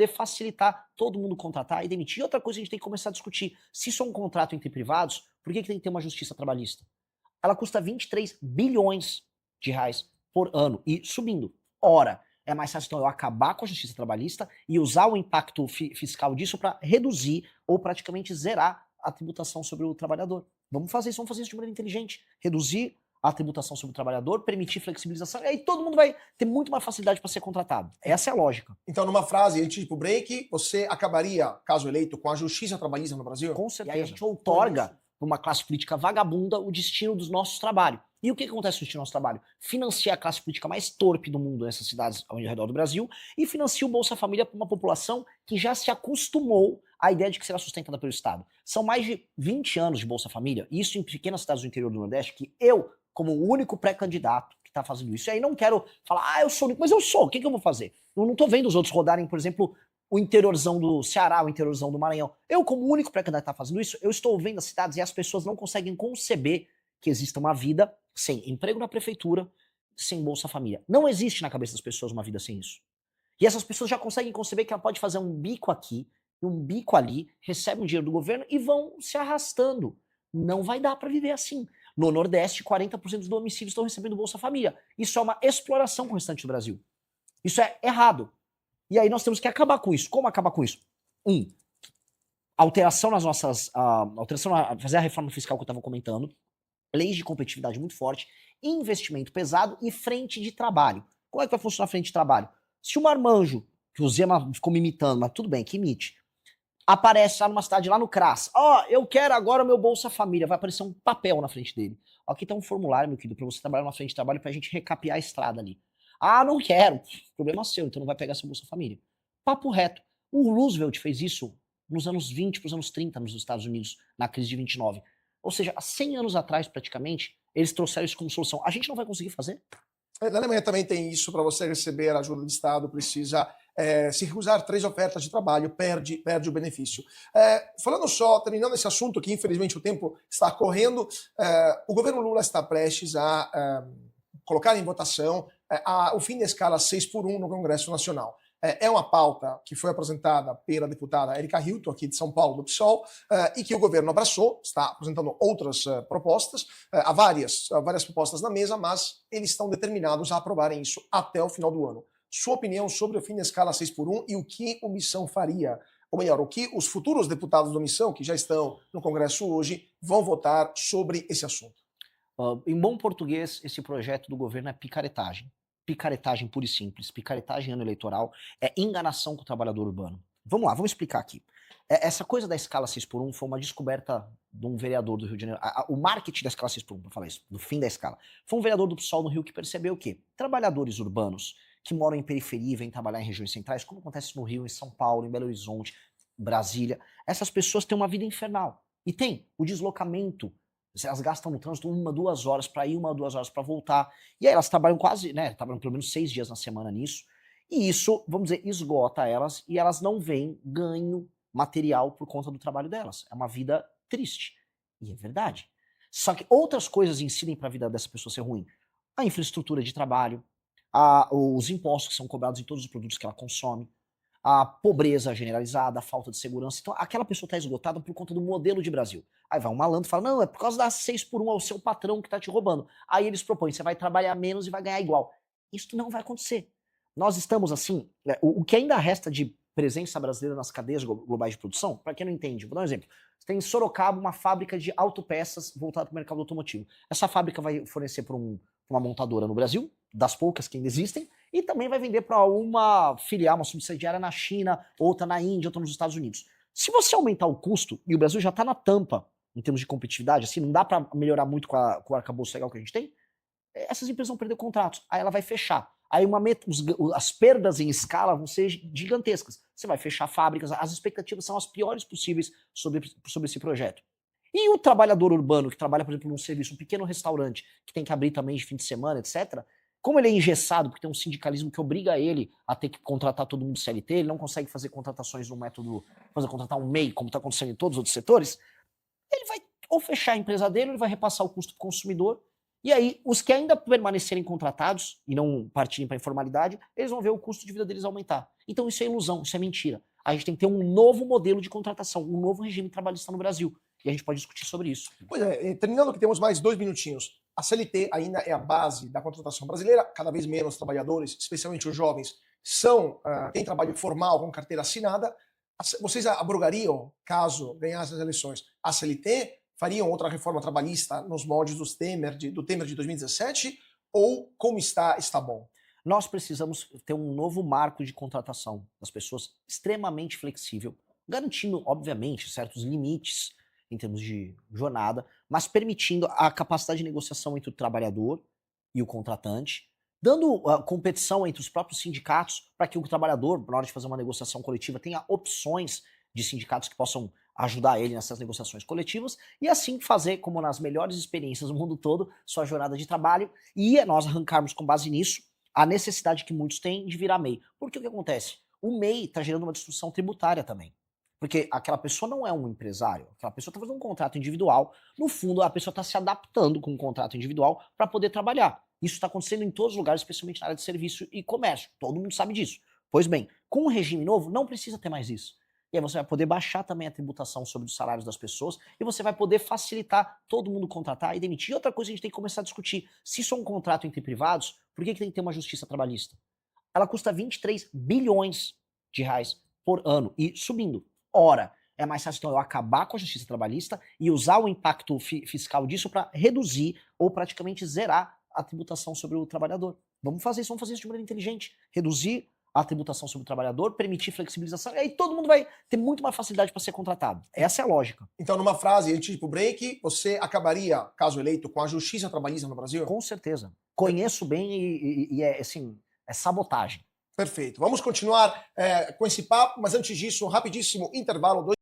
poder facilitar todo mundo contratar e demitir. E outra coisa que a gente tem que começar a discutir, se isso é um contrato entre privados, por que tem que ter uma justiça trabalhista? Ela custa 23 bilhões de reais por ano e subindo. Ora, é mais fácil então eu acabar com a justiça trabalhista e usar o impacto fiscal disso para reduzir ou praticamente zerar a tributação sobre o trabalhador. Vamos fazer isso de maneira inteligente. Reduzir a tributação sobre o trabalhador, permitir flexibilização, e aí todo mundo vai ter muito mais facilidade para ser contratado. Essa é a lógica. Então, numa frase, antes de ir pro break, você acabaria, caso eleito, com a justiça trabalhista no Brasil? Com certeza. E aí a gente outorga para uma classe política vagabunda o destino dos nossos trabalhos. E o que acontece com o destino do nosso trabalho? Financia a classe política mais torpe do mundo nessas cidades ao redor do Brasil e financia o Bolsa Família para uma população que já se acostumou à ideia de que será sustentada pelo Estado. São mais de 20 anos de Bolsa Família, e isso em pequenas cidades do interior do Nordeste, que eu, como o único pré-candidato que está fazendo isso, e aí não quero falar, eu sou único, mas eu sou, o que eu vou fazer? Eu não estou vendo os outros rodarem, por exemplo, o interiorzão do Ceará, o interiorzão do Maranhão. Eu, como o único pré-candidato que está fazendo isso, eu estou vendo as cidades e as pessoas não conseguem conceber que exista uma vida sem emprego na prefeitura, sem Bolsa Família. Não existe na cabeça das pessoas uma vida sem isso. E essas pessoas já conseguem conceber que ela pode fazer um bico aqui e um bico ali, recebe um dinheiro do governo e vão se arrastando. Não vai dar para viver assim. No Nordeste, 40% dos domicílios estão recebendo Bolsa Família. Isso é uma exploração com o restante do Brasil. Isso é errado. E aí nós temos que acabar com isso. Como acabar com isso? Alteração nas nossas... fazer a reforma fiscal que eu estava comentando, leis de competitividade muito forte, investimento pesado e frente de trabalho. Como é que vai funcionar a frente de trabalho? Se o Marmanjo, que o Zema ficou me imitando, mas tudo bem, que imite, aparece lá numa cidade, lá no CRAS, eu quero agora o meu Bolsa Família, vai aparecer um papel na frente dele. Aqui tá um formulário, meu querido, pra você trabalhar na frente de trabalho pra gente recapear a estrada ali. Não quero. Problema seu, então não vai pegar seu Bolsa Família. Papo reto. O Roosevelt fez isso nos anos 20 pros anos 30 nos Estados Unidos, na crise de 29. Ou seja, há 100 anos atrás, praticamente, eles trouxeram isso como solução. A gente não vai conseguir fazer? Na Alemanha também tem isso, para você receber ajuda do Estado, precisa se recusar 3 ofertas de trabalho, perde o benefício. Falando só, terminando esse assunto, que infelizmente o tempo está correndo, o governo Lula está prestes a colocar em votação o fim da escala 6x1 no Congresso Nacional. É uma pauta que foi apresentada pela deputada Erika Hilton, aqui de São Paulo, do PSOL, e que o governo abraçou, está apresentando outras propostas, há várias propostas na mesa, mas eles estão determinados a aprovarem isso até o final do ano. Sua opinião sobre o fim da escala 6x1 e o que o Missão faria, ou melhor, o que os futuros deputados do Missão, que já estão no Congresso hoje, vão votar sobre esse assunto? Em bom português, esse projeto do governo é picaretagem. Picaretagem pura e simples, picaretagem ano eleitoral, é enganação com o trabalhador urbano. Vamos lá, vamos explicar aqui. Essa coisa da escala 6x1 foi uma descoberta de um vereador do Rio de Janeiro. O marketing da escala 6x1, para falar isso, do fim da escala, foi um vereador do PSOL no Rio que percebeu que trabalhadores urbanos que moram em periferia e vêm trabalhar em regiões centrais, como acontece no Rio, em São Paulo, em Belo Horizonte, Brasília, essas pessoas têm uma vida infernal. E tem o deslocamento. Elas gastam no trânsito 1, 2 horas para ir, 1, 2 horas para voltar. E aí elas trabalham trabalham pelo menos 6 dias na semana nisso. E isso, vamos dizer, esgota elas e elas não veem ganho material por conta do trabalho delas. É uma vida triste. E é verdade. Só que outras coisas incidem para a vida dessa pessoa ser ruim. A infraestrutura de trabalho, os impostos que são cobrados em todos os produtos que ela consome, a pobreza generalizada, a falta de segurança. Então, aquela pessoa está esgotada por conta do modelo de Brasil. Aí vai um malandro e fala, não, é por causa da 6x1, é o seu patrão que está te roubando. Aí eles propõem, você vai trabalhar menos e vai ganhar igual. Isso não vai acontecer. Nós estamos assim, o que ainda resta de presença brasileira nas cadeias globais de produção, para quem não entende, vou dar um exemplo. Você tem em Sorocaba uma fábrica de autopeças voltada para o mercado automotivo. Essa fábrica vai fornecer para uma montadora no Brasil, das poucas que ainda existem, e também vai vender para uma filial, uma subsidiária na China, outra na Índia, outra nos Estados Unidos. Se você aumentar o custo, e o Brasil já está na tampa em termos de competitividade, assim, não dá para melhorar muito com o arcabouço legal que a gente tem, essas empresas vão perder contratos, aí ela vai fechar. Aí as perdas em escala vão ser gigantescas. Você vai fechar fábricas, as expectativas são as piores possíveis sobre esse projeto. E o trabalhador urbano que trabalha, por exemplo, num serviço, um pequeno restaurante, que tem que abrir também de fim de semana, etc., como ele é engessado, porque tem um sindicalismo que obriga ele a ter que contratar todo mundo CLT, ele não consegue fazer contratações no método, contratar um MEI, como está acontecendo em todos os outros setores, ele vai ou fechar a empresa dele, ou ele vai repassar o custo para o consumidor, e aí os que ainda permanecerem contratados e não partirem para a informalidade, eles vão ver o custo de vida deles aumentar. Então isso é ilusão, isso é mentira. A gente tem que ter um novo modelo de contratação, um novo regime trabalhista no Brasil. E a gente pode discutir sobre isso. Pois é, terminando que temos mais 2 minutinhos. A CLT ainda é a base da contratação brasileira, cada vez menos trabalhadores, especialmente os jovens, têm trabalho formal com carteira assinada. Vocês abrogariam, caso ganhassem as eleições, a CLT? Fariam outra reforma trabalhista nos moldes do Temer de 2017? Ou como está bom? Nós precisamos ter um novo marco de contratação das pessoas extremamente flexível, garantindo, obviamente, certos limites em termos de jornada, mas permitindo a capacidade de negociação entre o trabalhador e o contratante, dando competição entre os próprios sindicatos para que o trabalhador, na hora de fazer uma negociação coletiva, tenha opções de sindicatos que possam ajudar ele nessas negociações coletivas e assim fazer, como nas melhores experiências do mundo todo, sua jornada de trabalho e nós arrancarmos com base nisso a necessidade que muitos têm de virar MEI. Porque o que acontece? O MEI está gerando uma distorção tributária também. Porque aquela pessoa não é um empresário, aquela pessoa está fazendo um contrato individual. No fundo, a pessoa está se adaptando com um contrato individual para poder trabalhar. Isso está acontecendo em todos os lugares, especialmente na área de serviço e comércio. Todo mundo sabe disso. Pois bem, com o regime novo, não precisa ter mais isso. E aí você vai poder baixar também a tributação sobre os salários das pessoas e você vai poder facilitar todo mundo contratar e demitir. E outra coisa que a gente tem que começar a discutir, se isso é um contrato entre privados, por que tem que ter uma justiça trabalhista? Ela custa 23 bilhões de reais por ano e subindo. Ora, é mais fácil então eu acabar com a justiça trabalhista e usar o impacto fiscal disso para reduzir ou praticamente zerar a tributação sobre o trabalhador. Vamos fazer isso de maneira inteligente. Reduzir a tributação sobre o trabalhador, permitir flexibilização, e aí todo mundo vai ter muito mais facilidade para ser contratado. Essa é a lógica. Então, numa frase, antes de ir pro break, você acabaria, caso eleito, com a justiça trabalhista no Brasil? Com certeza. Conheço bem e é assim, é sabotagem. Perfeito. Vamos continuar com esse papo, mas antes disso, um rapidíssimo intervalo.